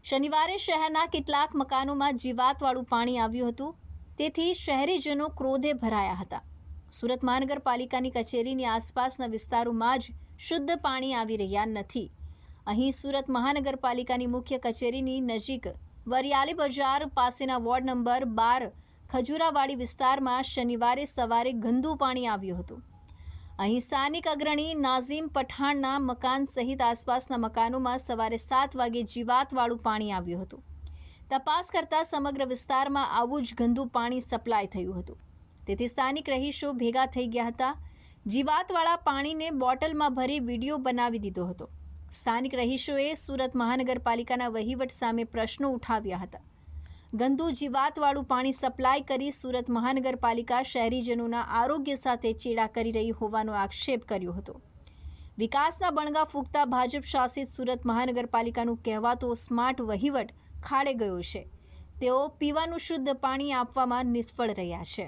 શનિવારે શહેરના કેટલાક મકાનોમાં જીવાતવાળું પાણી આવ્યું હતું, તેથી શહેરીજનો ક્રોધે ભરાયા હતા. સુરત મહાનગરપાલિકાની કચેરીની આસપાસના વિસ્તારોમાં જ શુદ્ધ પાણી આવી રહ્યા નથી. અહીં સુરત મહાનગરપાલિકાની મુખ્ય કચેરીની નજીક વરિયાળી બજાર પાસેના વોર્ડ નંબર 12 ખજૂરાવાડી વિસ્તારમાં શનિવારે સવારે ગંદુ પાણી આવ્યું હતું. અહીં સ્થાનિક અગ્રણી નાઝીમ પઠાણના મકાન સહિત આસપાસના મકાનોમાં સવારે 7 વાગે જીવાતવાળું પાણી આવ્યું હતું. તપાસ કરતા સમગ્ર વિસ્તારમાં આવું જ ગંદુ પાણી સપ્લાય થયું હતું. તેથી સ્થાનિક રહીશો ભેગા થઈ ગયા હતા. જીવાતવાળા પાણીને બોટલમાં ભરી વિડીયો બનાવી દીધો હતો. સ્થાનિક રહીશોએ સુરત મહાનગરપાલિકાના વહીવટ સામે પ્રશ્નો ઉઠાવ્યા હતા. ગંદુ જીવાતવાળું પાણી સપ્લાય કરી સુરત મહાનગરપાલિકા શહેરીજનોના આરોગ્ય સાથે ચેડા કરી રહી હોવાનો આક્ષેપ કર્યો હતો. વિકાસના બણગા ફૂંકતા ભાજપ શાસિત સુરત મહાનગરપાલિકાનું કહેવાતો સ્માર્ટ વહીવટ ખાડે ગયો છે. તેઓ પીવાનું શુદ્ધ પાણી આપવામાં નિષ્ફળ રહ્યા છે.